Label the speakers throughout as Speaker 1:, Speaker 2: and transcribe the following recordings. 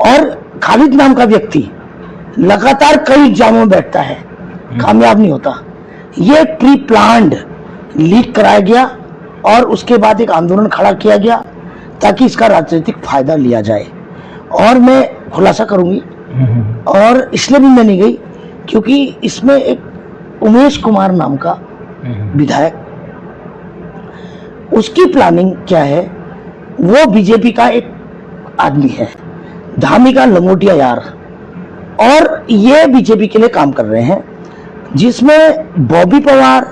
Speaker 1: और खालिद नाम का व्यक्ति लगातार कई एग्जामों में बैठता है, कामयाब नहीं होता। ये प्री प्लान्ड लीक कराया गया और उसके बाद एक आंदोलन खड़ा किया गया ताकि इसका राजनीतिक फायदा लिया जाए। और मैं खुलासा करूंगी, और इसलिए भी मैं नहीं गई क्योंकि इसमें एक उमेश कुमार नाम का विधायक, उसकी प्लानिंग क्या है, वो बीजेपी का एक आदमी है, धामी का लंगोटिया यार, और ये बीजेपी के लिए काम कर रहे हैं, जिसमें बॉबी पवार,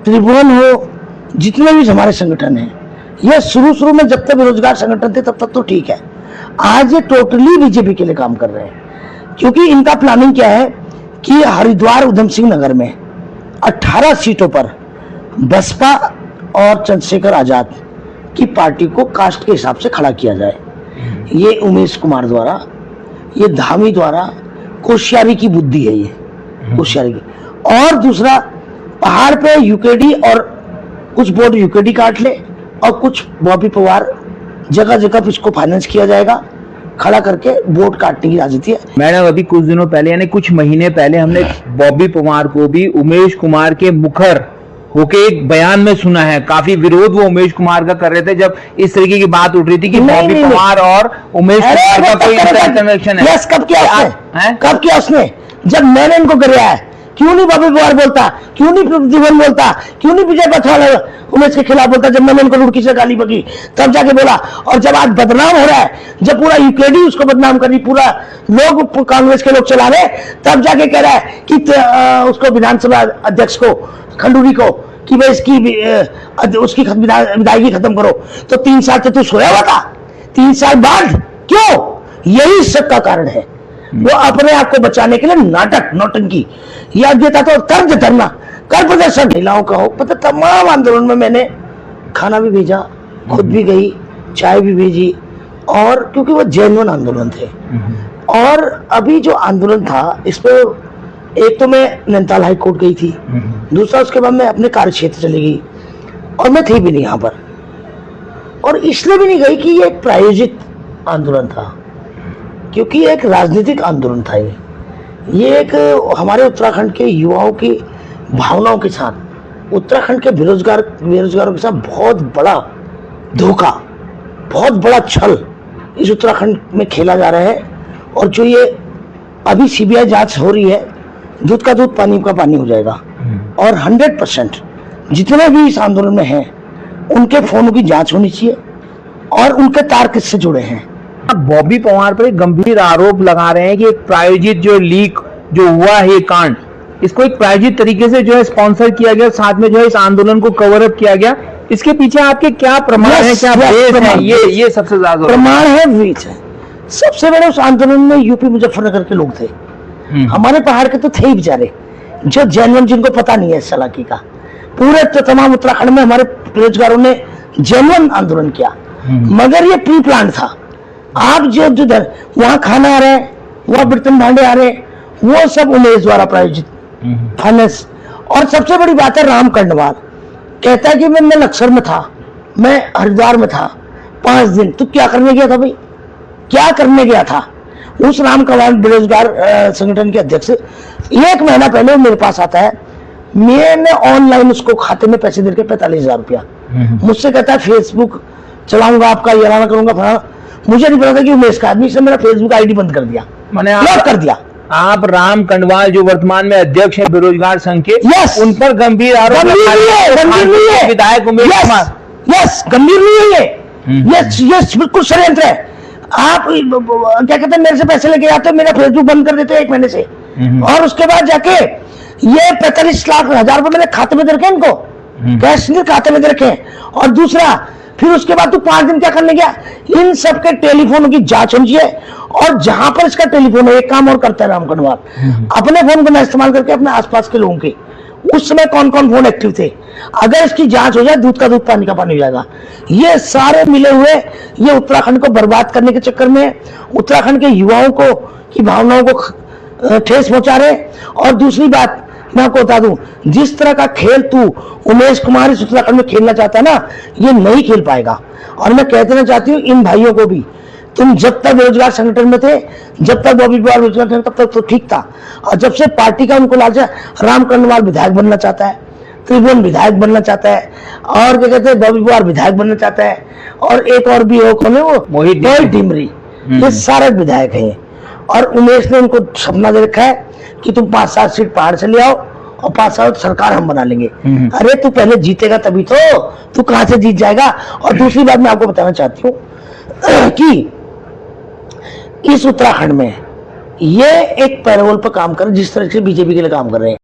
Speaker 1: त्रिभुवन हो, जितने भी हमारे संगठन हैं, ये शुरू में जब तक बेरोजगार संगठन थे तब तक तो ठीक है, आज ये टोटली बीजेपी के लिए काम कर रहे हैं। क्योंकि इनका प्लानिंग क्या है कि हरिद्वार उधम सिंह नगर में 18 सीटों पर बसपा और चंद्रशेखर आजाद की पार्टी को कास्ट के हिसाब से खड़ा किया जाए। ये उमेश कुमार द्वारा, ये धामी द्वारा कोश्यारी की बुद्धि है, ये कोश्यारी की। और दूसरा, पहाड़ पे यूकेडी और कुछ बोर्ड यूकेडी काट ले और कुछ बॉबी पवार, जगह जगह इसको फाइनेंस किया जाएगा, खड़ा करके वोट काटने की राजनीति है।
Speaker 2: मैडम, अभी कुछ दिनों पहले यानी कुछ महीने पहले हमने बॉबी पवार को भी उमेश कुमार के मुखर होके एक बयान में सुना है, काफी विरोध वो उमेश कुमार का कर रहे थे जब इस तरीके की बात उठ रही थी कि बॉबी पवार और उमेश कुमार का कोई इंटरकनेक्शन है।
Speaker 1: कब किया उसने? जब मैंने इनको गिराया है। क्यों नहीं बॉबी पवार बोलता, क्यों नहीं प्रतिभन बोलता, क्यों नहीं विजय पथवाल उमेश के खिलाफ बोलता? जब मैंने इनको रुड़की से गाली बकी तब जाके बोला। और जब आज बदनाम हो रहा है, जब पूरा यूकेडी उसको बदनाम कर रही, पूरा लोग कांग्रेस के लोग चला रहे, तब जाके कह रहा है कि उसको विधानसभा अध्यक्ष को, खंडूरी को, कि भाई इसकी उसकी विदायगी खत्म करो। तो 3 साल तो तू सोया हुआ था, 3 साल बाद क्यों? यही शक का कारण है। वो अपने आप को बचाने के लिए नाटक, नौटंकी या देता तो कर धरना, कर प्रदर्शन, महिलाओं का हो, पता तमाम आंदोलन में मैंने खाना भी भेजा, खुद भी गई, चाय भी भेजी, और क्योंकि वो जेन्युइन आंदोलन थे। और अभी जो आंदोलन था, इस पे एक तो मैं नैनीताल हाई कोर्ट गई थी, दूसरा उसके बाद मैं अपने कार्य क्षेत्र चली गई, और मैं थी भी नहीं यहाँ पर। और इसलिए भी नहीं गई कि ये एक प्रायोजित आंदोलन था, क्योंकि एक राजनीतिक आंदोलन था। ये एक हमारे उत्तराखंड के युवाओं की भावनाओं के साथ, उत्तराखंड के बेरोजगारों के साथ बहुत बड़ा धोखा, बहुत बड़ा छल इस उत्तराखंड में खेला जा रहा है। और जो ये अभी सीबीआई जांच हो रही है, दूध का दूध पानी का पानी हो जाएगा। और 100% जितने भी इस आंदोलन में हैं, उनके फोनों की जांच होनी चाहिए और उनके तार किससे जुड़े हैं।
Speaker 2: बॉबी पवार पर एक गंभीर आरोप लगा रहे हैं कि एक प्रायोजित जो लीक जो हुआ है, ये कांड, इसको एक प्रायोजित तरीके से जो है स्पॉन्सर किया गया, साथ में जो है इस आंदोलन को कवर अप किया गया। इसके पीछे आपके क्या प्रमाण है, क्या बेस है? ये सबसे ज्यादा
Speaker 1: प्रमाण है, बीच है। सबसे बड़े उस आंदोलन में यूपी मुजफ्फरनगर के लोग थे, हमारे पहाड़ के तो थे ही बेचारे, जो जेन्युइन, जिनको पता नहीं है इस चालाकी का। पूरे तो तमाम उत्तराखंड में हमारे बेरोजगारों ने जेन्युइन आंदोलन किया, मगर ये प्री प्लान था। आप जो जिधर वहां खाना आ रहे हैं, वहां बर्तन भांडे आ रहे हैं, वो सब उमेश द्वारा प्रायोजित फाइनेंस। और सबसे बड़ी बात है, राम कंडवाल कहता है कि मैं लक्सर में था, मैं हरिद्वार में था 5 दिन। तो क्या करने गया था भाई, क्या करने गया था? उस राम कंडवाल बेरोजगार संगठन के अध्यक्ष 1 महीना पहले मेरे पास आता है, मैंने ऑनलाइन उसको खाते में पैसे देकर 45,000 रुपया, मुझसे कहता है फेसबुक चलाऊंगा आपका, ये करूंगा फलाना। मुझे नहीं पता था कि उमेश का आदमी से मेरा फेसबुक आईडी बंद कर दिया, मैंने ब्लॉक कर दिया।
Speaker 2: आप राम कंडवाल जो वर्तमान में अध्यक्ष है बेरोजगार संघ के, उन पर गंभीर आरोप विधायक उमेश कुमार,
Speaker 1: गंभीर नहीं है ये बिल्कुल षड्यंत्र है। आप क्या कहते हैं, मेरे से पैसे लेके आते हो, मेरा फेसबुक बंद कर देते हो 1 महीने से, और उसके बाद जाके ये 45,00,000 रुपए मेरे खाते में दे रखे, इनको कैश खाते में दे रखे। और दूसरा, फिर उसके बाद तू 5 दिन क्या करने गया? इन सब के टेलीफोन की जांच होनी चाहिए। और जहां पर इसका टेलीफोन है, एक काम और करता है राम कंडवाल, अपने फोन को ना इस्तेमाल करके अपने आसपास के लोगों के, उस समय कौन कौन फोन एक्टिव थे, अगर इसकी जांच हो जाए, दूध का दूध पानी का पानी हो जाएगा। ये सारे मिले हुए ये उत्तराखंड को बर्बाद करने के चक्कर में, उत्तराखंड के युवाओं को की भावनाओं को ठेस पहुंचा रहे। और दूसरी बात मैं आपको बता दूं, जिस तरह का खेल तू उमेश कुमार इस उत्तराखंड में खेलना चाहता है ना, ये नहीं खेल पाएगा। और मैं कह देना चाहती हूँ इन भाइयों को भी, तुम जब तक बेरोजगार संगठन में थे, जब तक बॉबी पवार बेरोजगार थे, तब तक तो ठीक था। और जब से पार्टी का उनको लालच, राम कर्णवाल विधायक बनना चाहता है, त्रिभुवन विधायक बनना चाहता है, और क्या कहते हैं बॉबी पवार विधायक बनना चाहता है, और एक और भी हो, कौन है वो,
Speaker 2: मोहित
Speaker 1: डिमरी, ये सारे विधायक हैं। और उमेश ने उनको सपना दे रखा है कि तुम 5-7 सीट पहाड़ से ले आओ और 5 साल सरकार हम बना लेंगे। अरे तू पहले जीतेगा तभी तो, तू कहां से जीत जाएगा। और दूसरी बात मैं आपको बताना चाहती हूँ कि इस उत्तराखंड में ये एक पैरोल पर काम कर, जिस तरह से बीजेपी के लिए काम कर रहे हैं।